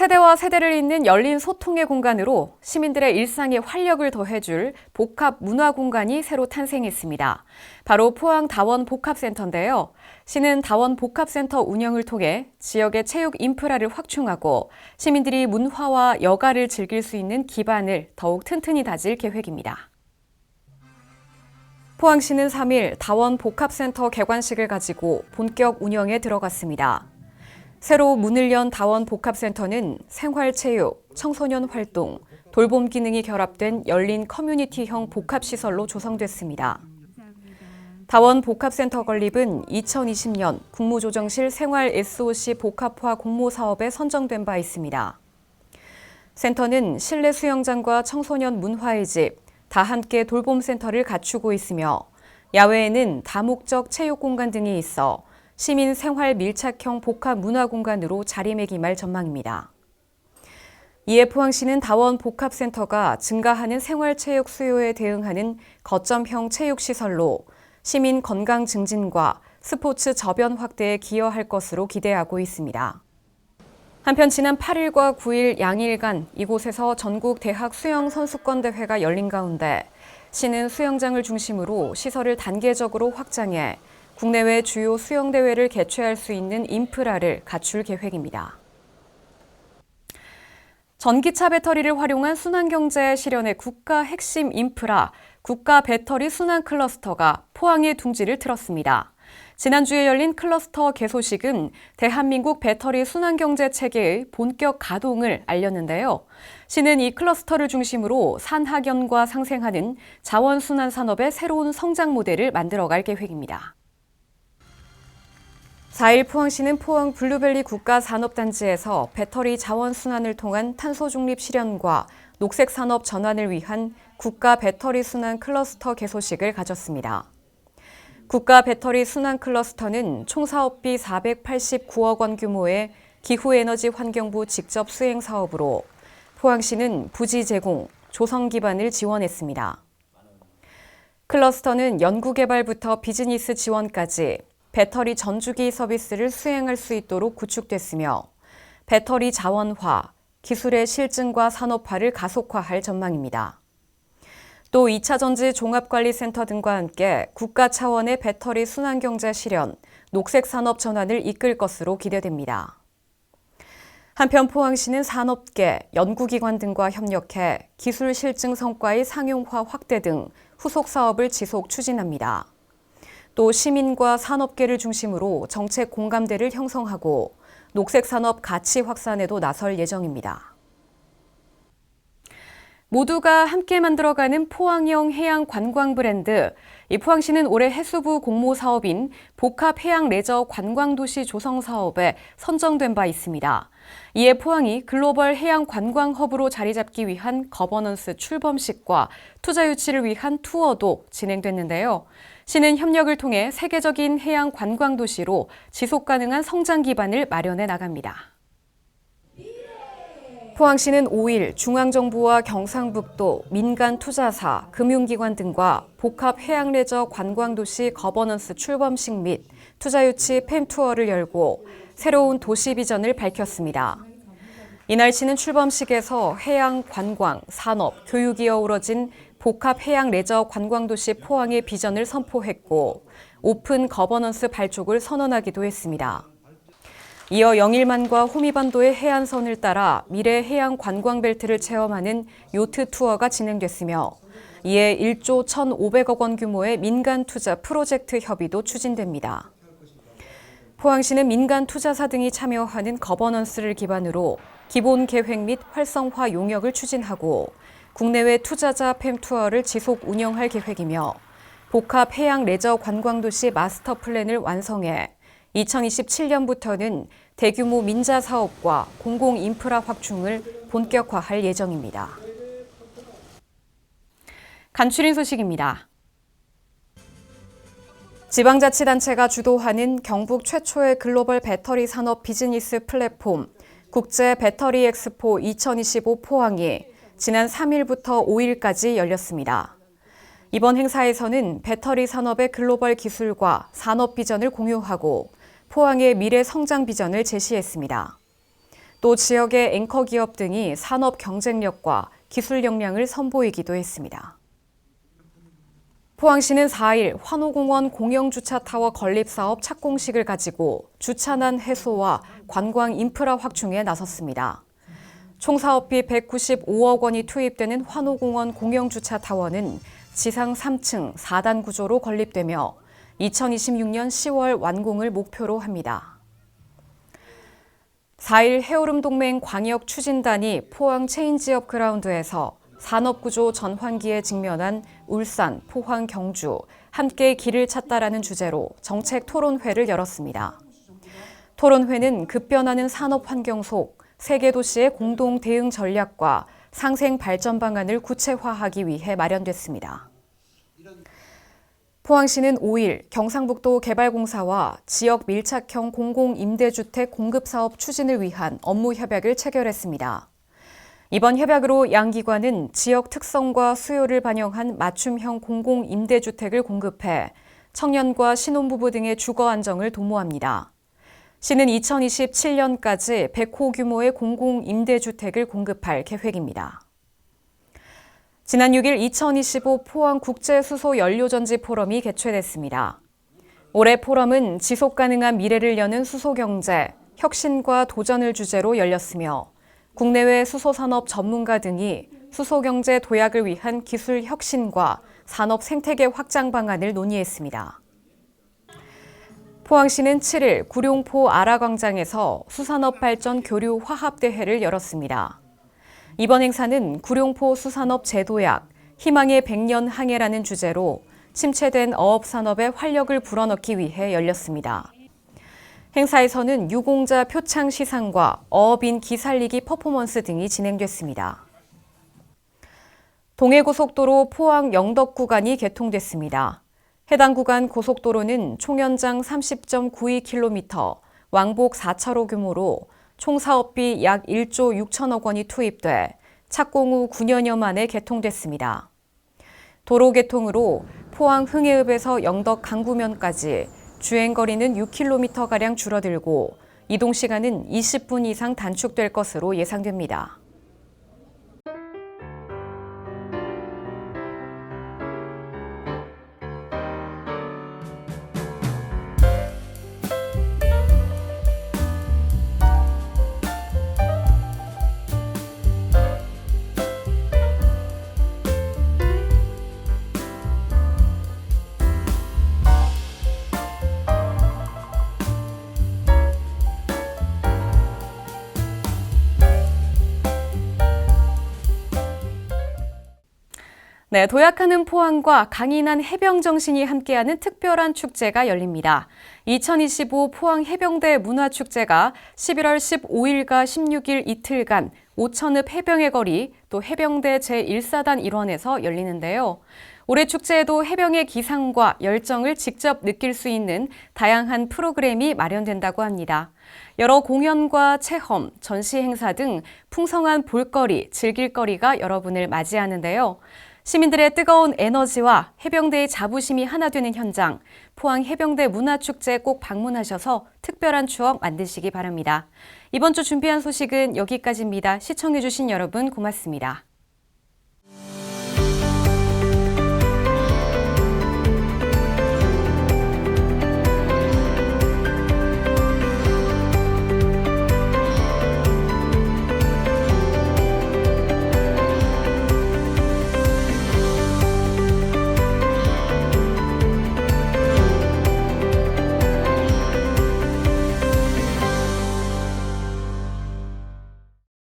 세대와 세대를 잇는 열린 소통의 공간으로 시민들의 일상에 활력을 더해줄 복합 문화 공간이 새로 탄생했습니다. 바로 포항 다원 복합센터인데요. 시는 다원 복합센터 운영을 통해 지역의 체육 인프라를 확충하고 시민들이 문화와 여가를 즐길 수 있는 기반을 더욱 튼튼히 다질 계획입니다. 포항시는 3일 다원 복합센터 개관식을 가지고 본격 운영에 들어갔습니다. 새로 문을 연 다원 복합센터는 생활체육, 청소년 활동, 돌봄 기능이 결합된 열린 커뮤니티형 복합시설로 조성됐습니다. 다원 복합센터 건립은 2020년 국무조정실 생활 SOC 복합화 공모사업에 선정된 바 있습니다. 센터는 실내 수영장과 청소년 문화의 집, 다함께 돌봄센터를 갖추고 있으며 야외에는 다목적 체육공간 등이 있어 시민 생활 밀착형 복합 문화 공간으로 자리매김할 전망입니다. 이에 포항시는 다원 복합센터가 증가하는 생활체육 수요에 대응하는 거점형 체육시설로 시민 건강 증진과 스포츠 저변 확대에 기여할 것으로 기대하고 있습니다. 한편 지난 8일과 9일 양일간 이곳에서 전국 대학 수영 선수권 대회가 열린 가운데 시는 수영장을 중심으로 시설을 단계적으로 확장해 국내외 주요 수영대회를 개최할 수 있는 인프라를 갖출 계획입니다. 전기차 배터리를 활용한 순환경제 실현의 국가 핵심 인프라, 국가 배터리 순환 클러스터가 포항에 둥지를 틀었습니다. 지난주에 열린 클러스터 개소식은 대한민국 배터리 순환경제 체계의 본격 가동을 알렸는데요. 시는 이 클러스터를 중심으로 산학연과 상생하는 자원순환 산업의 새로운 성장 모델을 만들어갈 계획입니다. 4일 포항시는 포항 블루밸리 국가산업단지에서 배터리 자원순환을 통한 탄소 중립 실현과 녹색산업 전환을 위한 국가 배터리 순환 클러스터 개소식을 가졌습니다. 국가 배터리 순환 클러스터는 총 사업비 489억 원 규모의 기후에너지 환경부 직접 수행 사업으로 포항시는 부지 제공, 조성 기반을 지원했습니다. 클러스터는 연구개발부터 비즈니스 지원까지 배터리 전주기 서비스를 수행할 수 있도록 구축됐으며 배터리 자원화, 기술의 실증과 산업화를 가속화할 전망입니다. 또 2차 전지 종합관리센터 등과 함께 국가 차원의 배터리 순환경제 실현, 녹색산업 전환을 이끌 것으로 기대됩니다. 한편 포항시는 산업계, 연구기관 등과 협력해 기술 실증 성과의 상용화 확대 등 후속 사업을 지속 추진합니다. 또 시민과 산업계를 중심으로 정책 공감대를 형성하고 녹색산업 가치 확산에도 나설 예정입니다. 모두가 함께 만들어가는 포항형 해양 관광 브랜드. 이 포항시는 올해 해수부 공모 사업인 복합 해양 레저 관광도시 조성 사업에 선정된 바 있습니다. 이에 포항이 글로벌 해양 관광 허브로 자리 잡기 위한 거버넌스 출범식과 투자 유치를 위한 투어도 진행됐는데요. 시는 협력을 통해 세계적인 해양 관광 도시로 지속 가능한 성장 기반을 마련해 나갑니다. 포항시는 5일 중앙정부와 경상북도, 민간 투자사, 금융기관 등과 복합 해양레저 관광도시 거버넌스 출범식 및 투자유치 팸투어를 열고 새로운 도시 비전을 밝혔습니다. 이날 시는 출범식에서 해양, 관광, 산업, 교육이 어우러진 복합 해양 레저 관광도시 포항의 비전을 선포했고 오픈 거버넌스 발족을 선언하기도 했습니다. 이어 영일만과 호미반도의 해안선을 따라 미래 해양 관광 벨트를 체험하는 요트 투어가 진행됐으며 이에 1조 1,500억 원 규모의 민간 투자 프로젝트 협의도 추진됩니다. 포항시는 민간 투자사 등이 참여하는 거버넌스를 기반으로 기본 계획 및 활성화 용역을 추진하고 국내외 투자자 팸투어를 지속 운영할 계획이며 복합 해양 레저 관광도시 마스터 플랜을 완성해 2027년부터는 대규모 민자 사업과 공공 인프라 확충을 본격화할 예정입니다. 간추린 소식입니다. 지방자치단체가 주도하는 경북 최초의 글로벌 배터리 산업 비즈니스 플랫폼 국제 배터리 엑스포 2025 포항이 지난 3일부터 5일까지 열렸습니다. 이번 행사에서는 배터리 산업의 글로벌 기술과 산업 비전을 공유하고 포항의 미래 성장 비전을 제시했습니다. 또 지역의 앵커 기업 등이 산업 경쟁력과 기술 역량을 선보이기도 했습니다. 포항시는 4일 환호공원 공영주차타워 건립사업 착공식을 가지고 주차난 해소와 관광 인프라 확충에 나섰습니다. 총 사업비 195억 원이 투입되는 환호공원 공영주차타워는 지상 3층 4단 구조로 건립되며 2026년 10월 완공을 목표로 합니다. 4일 해오름동맹 광역추진단이 포항 체인지업 그라운드에서 산업구조 전환기에 직면한 울산, 포항, 경주, 함께 길을 찾다라는 주제로 정책 토론회를 열었습니다. 토론회는 급변하는 산업 환경 속 세계 도시의 공동 대응 전략과 상생 발전 방안을 구체화하기 위해 마련됐습니다. 포항시는 5일 경상북도 개발공사와 지역 밀착형 공공임대주택 공급사업 추진을 위한 업무 협약을 체결했습니다. 이번 협약으로 양 기관은 지역 특성과 수요를 반영한 맞춤형 공공임대주택을 공급해 청년과 신혼부부 등의 주거 안정을 도모합니다. 시는 2027년까지 100호 규모의 공공임대주택을 공급할 계획입니다. 지난 6일 2025 포항 국제수소연료전지 포럼이 개최됐습니다. 올해 포럼은 지속가능한 미래를 여는 수소경제, 혁신과 도전을 주제로 열렸으며 국내외 수소산업 전문가 등이 수소경제 도약을 위한 기술 혁신과 산업 생태계 확장 방안을 논의했습니다. 포항시는 7일 구룡포 아라광장에서 수산업 발전 교류 화합대회를 열었습니다. 이번 행사는 구룡포 수산업 제도약, 희망의 100년 항해라는 주제로 침체된 어업산업에 활력을 불어넣기 위해 열렸습니다. 행사에서는 유공자 표창 시상과 어업인 기살리기 퍼포먼스 등이 진행됐습니다. 동해고속도로 포항 영덕 구간이 개통됐습니다. 해당 구간 고속도로는 총연장 30.92km, 왕복 4차로 규모로 총 사업비 약 1조 6천억 원이 투입돼 착공 후 9년여 만에 개통됐습니다. 도로 개통으로 포항 흥해읍에서 영덕 강구면까지 주행거리는 6km가량 줄어들고 이동시간은 20분 이상 단축될 것으로 예상됩니다. 네, 도약하는 포항과 강인한 해병 정신이 함께하는 특별한 축제가 열립니다. 2025 포항 해병대 문화축제가 11월 15일과 16일 이틀간 오천읍 해병의 거리 또 해병대 제1사단 일원에서 열리는데요. 올해 축제에도 해병의 기상과 열정을 직접 느낄 수 있는 다양한 프로그램이 마련된다고 합니다. 여러 공연과 체험, 전시 행사 등 풍성한 볼거리, 즐길거리가 여러분을 맞이하는데요. 시민들의 뜨거운 에너지와 해병대의 자부심이 하나 되는 현장, 포항 해병대 문화축제 꼭 방문하셔서 특별한 추억 만드시기 바랍니다. 이번 주 준비한 소식은 여기까지입니다. 시청해주신 여러분 고맙습니다.